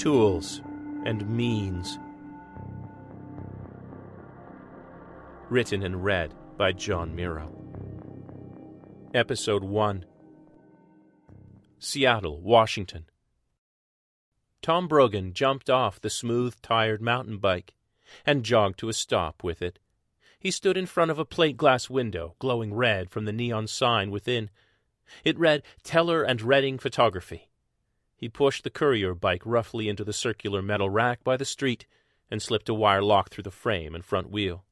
Tools and Means. Written and read by John Miro. Episode 1. Seattle, Washington. Tom Brogan jumped off the smooth-tired mountain bike and jogged to a stop with it. He stood in front of a plate-glass window, glowing red from the neon sign within. It read, Teller and Redding Photography. He pushed the courier bike roughly into the circular metal rack by the street and slipped a wire lock through the frame and front wheel.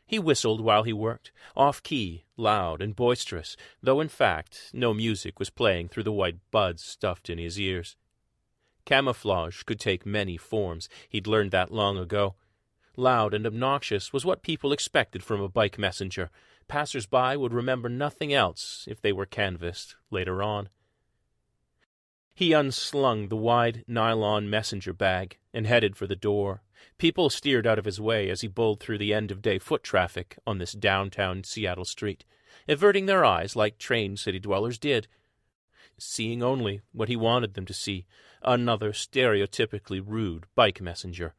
He whistled while he worked, off-key, loud and boisterous, though in fact no music was playing through the white buds stuffed in his ears. Camouflage could take many forms. He'd learned that long ago. Loud and obnoxious was what people expected from a bike messenger. Passers-by would remember nothing else if they were canvassed later on. He unslung the wide nylon messenger bag and headed for the door. People steered out of his way as he bowled through the end-of-day foot traffic on this downtown Seattle street, averting their eyes like trained city dwellers did, seeing only what he wanted them to see, another stereotypically rude bike messenger,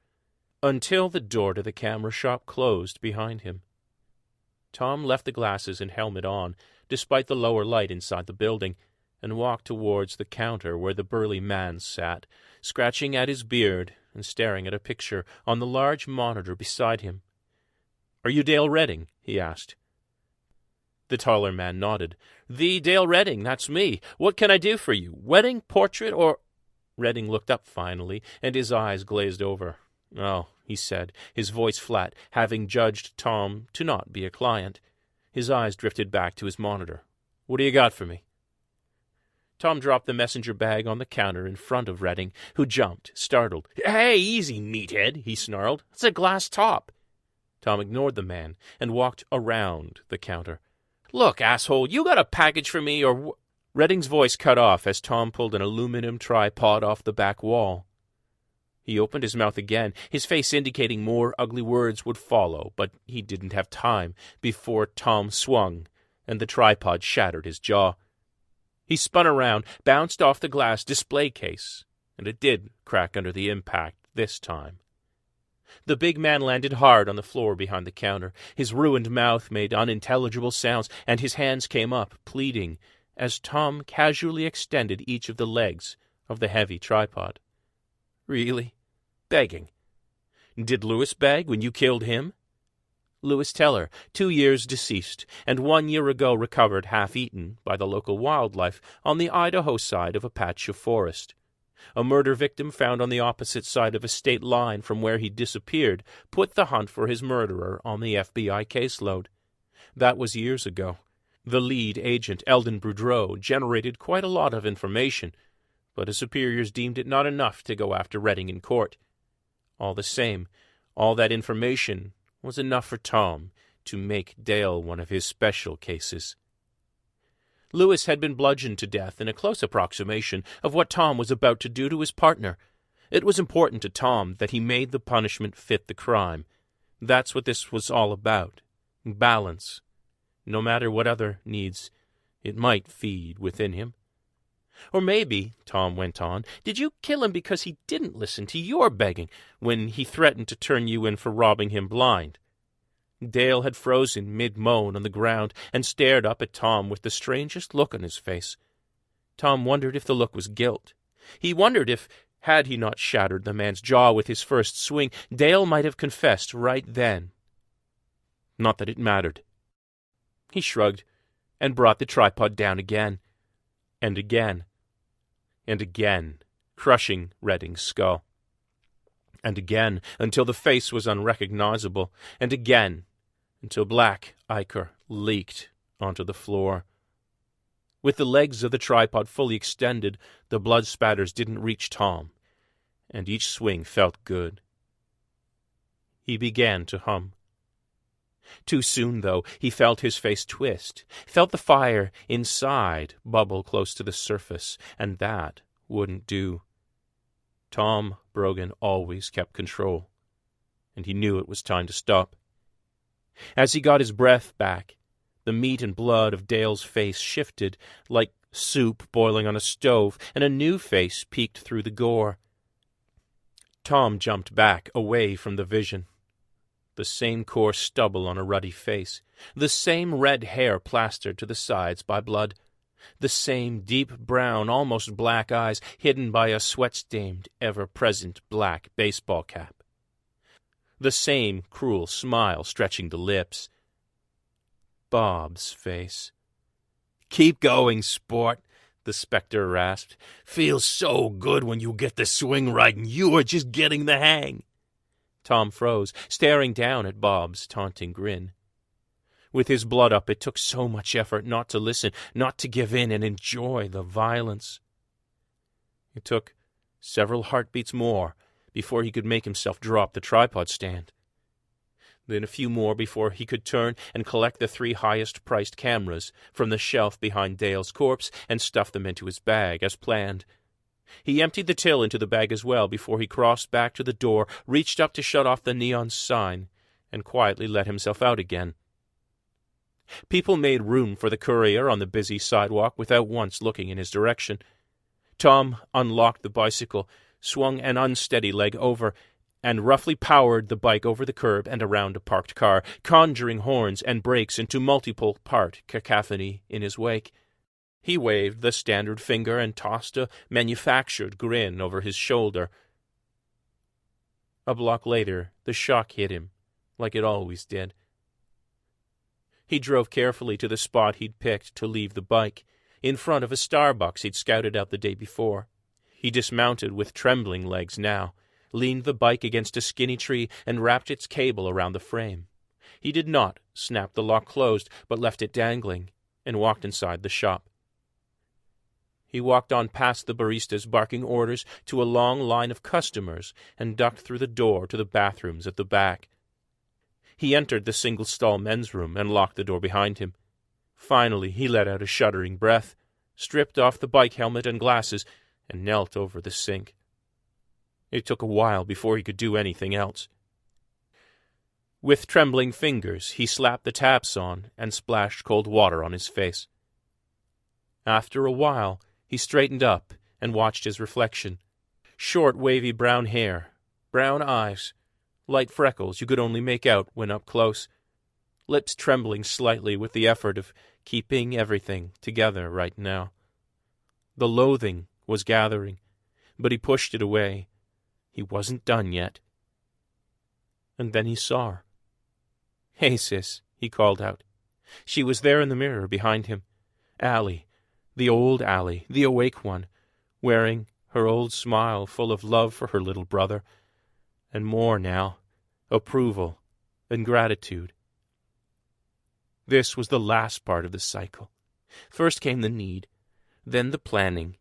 until the door to the camera shop closed behind him. Tom left the glasses and helmet on, despite the lower light inside the building, and walked towards the counter where the burly man sat, scratching at his beard and staring at a picture on the large monitor beside him. "Are you Dale Redding?" he asked. The taller man nodded. "The Dale Redding, that's me. What can I do for you? Wedding, portrait, or—" Redding looked up finally, and his eyes glazed over. "Oh," he said, his voice flat, having judged Tom to not be a client. His eyes drifted back to his monitor. "What do you got for me?" Tom dropped the messenger bag on the counter in front of Redding, who jumped, startled. "Hey, easy, meathead," he snarled. "It's a glass top." Tom ignored the man and walked around the counter. "Look, asshole, you got a package for me or—" Redding's voice cut off as Tom pulled an aluminum tripod off the back wall. He opened his mouth again, his face indicating more ugly words would follow, but he didn't have time before Tom swung, and the tripod shattered his jaw. He spun around, bounced off the glass display case, and it did crack under the impact this time. The big man landed hard on the floor behind the counter. His ruined mouth made unintelligible sounds, and his hands came up, pleading, as Tom casually extended each of the legs of the heavy tripod. "Really? Begging? Did Lewis beg when you killed him?" Lewis Teller, 2 years deceased, and 1 year ago recovered half-eaten by the local wildlife on the Idaho side of a patch of forest. A murder victim found on the opposite side of a state line from where he disappeared put the hunt for his murderer on the FBI caseload. That was years ago. The lead agent, Eldon Boudreau, generated quite a lot of information, but his superiors deemed it not enough to go after Redding in court. All the same, all that information was enough for Tom to make Dale one of his special cases. Lewis had been bludgeoned to death in a close approximation of what Tom was about to do to his partner. It was important to Tom that he made the punishment fit the crime. That's what this was all about. Balance. No matter what other needs it might feed within him. "Or maybe," Tom went on, "did you kill him because he didn't listen to your begging when he threatened to turn you in for robbing him blind?" Dale had frozen mid-moan on the ground and stared up at Tom with the strangest look on his face. Tom wondered if the look was guilt. He wondered if, had he not shattered the man's jaw with his first swing, Dale might have confessed right then. Not that it mattered. He shrugged and brought the tripod down again, and again, and again, crushing Redding's skull. And again, until the face was unrecognizable, and again, until black ichor leaked onto the floor. With the legs of the tripod fully extended, the blood spatters didn't reach Tom, and each swing felt good. He began to hum. Too soon, though, he felt his face twist, felt the fire inside bubble close to the surface, and that wouldn't do. Tom Brogan always kept control, and he knew it was time to stop. As he got his breath back, the meat and blood of Dale's face shifted like soup boiling on a stove, and a new face peeked through the gore. Tom jumped back, away from the vision. The same coarse stubble on a ruddy face, the same red hair plastered to the sides by blood, the same deep brown, almost black eyes hidden by a sweat-stained, ever-present black baseball cap. The same cruel smile stretching the lips. Bob's face. "Keep going, sport," the spectre rasped. "Feels so good when you get the swing right, and you are just getting the hang." Tom froze, staring down at Bob's taunting grin. With his blood up, it took so much effort not to listen, not to give in and enjoy the violence. It took several heartbeats more before he could make himself drop the tripod stand. Then a few more before he could turn and collect the 3 highest-priced cameras from the shelf behind Dale's corpse and stuff them into his bag, as planned. He emptied the till into the bag as well before he crossed back to the door, reached up to shut off the neon sign, and quietly let himself out again. People made room for the courier on the busy sidewalk without once looking in his direction. Tom unlocked the bicycle, swung an unsteady leg over, and roughly powered the bike over the curb and around a parked car, conjuring horns and brakes into multiple-part cacophony in his wake. He waved the standard finger and tossed a manufactured grin over his shoulder. A block later, the shock hit him, like it always did. He drove carefully to the spot he'd picked to leave the bike, in front of a Starbucks he'd scouted out the day before. He dismounted with trembling legs now, leaned the bike against a skinny tree, and wrapped its cable around the frame. He did not snap the lock closed, but left it dangling, and walked inside the shop. He walked on past the baristas barking orders to a long line of customers and ducked through the door to the bathrooms at the back. He entered the single-stall men's room and locked the door behind him. Finally, he let out a shuddering breath, stripped off the bike helmet and glasses, and knelt over the sink. It took a while before he could do anything else. With trembling fingers, he slapped the taps on and splashed cold water on his face. After a while, he straightened up and watched his reflection. Short, wavy brown hair, brown eyes, light freckles you could only make out when up close, lips trembling slightly with the effort of keeping everything together right now. The loathing was gathering, but he pushed it away. He wasn't done yet. And then he saw her. "Hey, sis," he called out. She was there in the mirror behind him. Allie, the old Allie, the awake one, wearing her old smile full of love for her little brother, and more now, approval and gratitude. This was the last part of the cycle. First came the need, then the planning,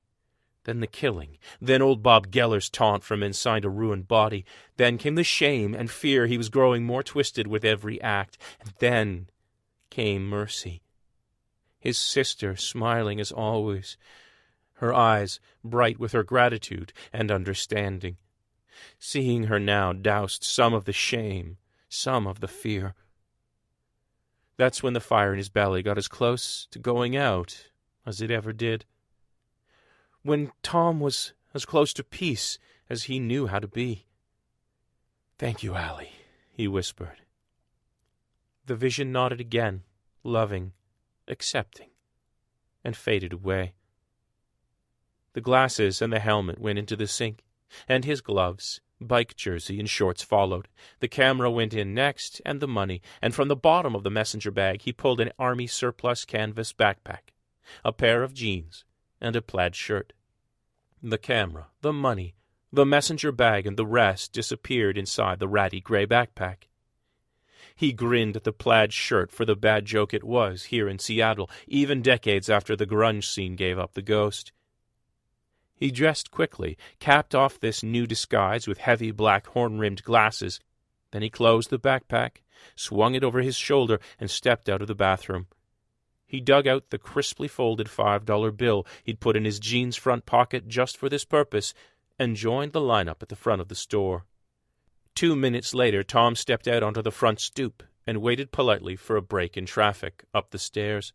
then the killing, then old Bob Geller's taunt from inside a ruined body, then came the shame and fear he was growing more twisted with every act, and then came mercy. His sister smiling as always, her eyes bright with her gratitude and understanding. Seeing her now doused some of the shame, some of the fear. That's when the fire in his belly got as close to going out as it ever did. When Tom was as close to peace as he knew how to be. "Thank you, Allie," he whispered. The vision nodded again, loving, accepting, and faded away. The glasses and the helmet went into the sink, and his gloves, bike jersey, and shorts followed. The camera went in next, and the money, and from the bottom of the messenger bag he pulled an army surplus canvas backpack, a pair of jeans, and a plaid shirt. The camera, the money, the messenger bag, and the rest disappeared inside the ratty gray backpack. He grinned at the plaid shirt for the bad joke it was here in Seattle, even decades after the grunge scene gave up the ghost. He dressed quickly, capped off this new disguise with heavy black horn-rimmed glasses. Then he closed the backpack, swung it over his shoulder, and stepped out of the bathroom. He dug out the crisply folded $5 bill he'd put in his jeans front pocket just for this purpose, and joined the lineup at the front of the store. 2 minutes later, Tom stepped out onto the front stoop and waited politely for a break in traffic up the stairs.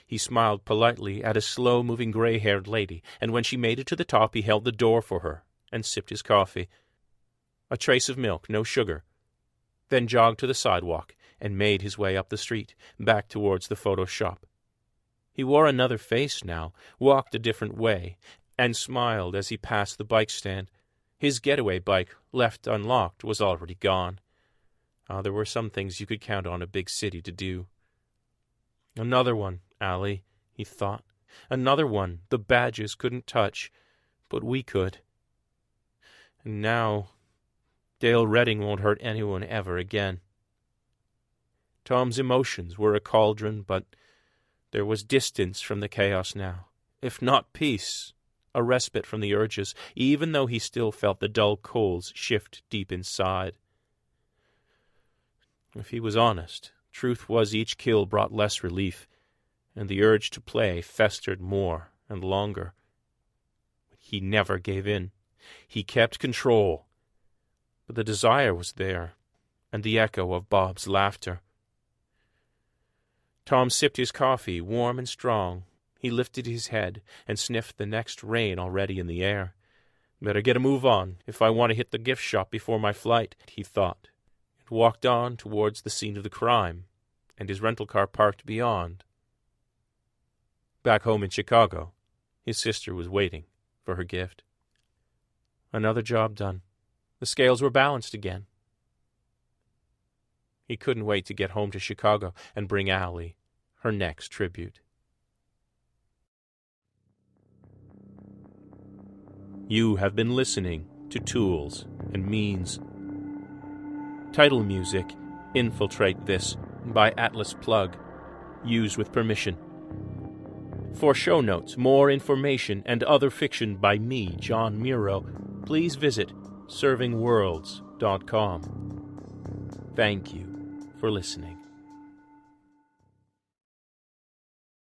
He smiled politely at a slow-moving gray-haired lady, and when she made it to the top, he held the door for her and sipped his coffee. a trace of milk, no sugar, then jogged to the sidewalk and made his way up the street, back towards the photo shop. He wore another face now, walked a different way, and smiled as he passed the bike stand. His getaway bike, left unlocked, was already gone. There were some things you could count on a big city to do. Another one, Allie, he thought. Another one the badges couldn't touch, but we could. And now Dale Redding won't hurt anyone ever again. Tom's emotions were a cauldron, but there was distance from the chaos now. If not peace, a respite from the urges, even though he still felt the dull coals shift deep inside. If he was honest, truth was each kill brought less relief, and the urge to play festered more and longer. He never gave in. He kept control. But the desire was there, and the echo of Bob's laughter. Tom sipped his coffee, warm and strong. He lifted his head and sniffed the next rain already in the air. Better get a move on if I want to hit the gift shop before my flight, he thought, and walked on towards the scene of the crime, and his rental car parked beyond. Back home in Chicago, his sister was waiting for her gift. Another job done. The scales were balanced again. He couldn't wait to get home to Chicago and bring Allie her next tribute. You have been listening to Tools and Means. Title music, Infiltrate This, by Atlas Plug, used with permission. For show notes, more information, and other fiction by me, John Muro, please visit servingworlds.com. Thank you for listening.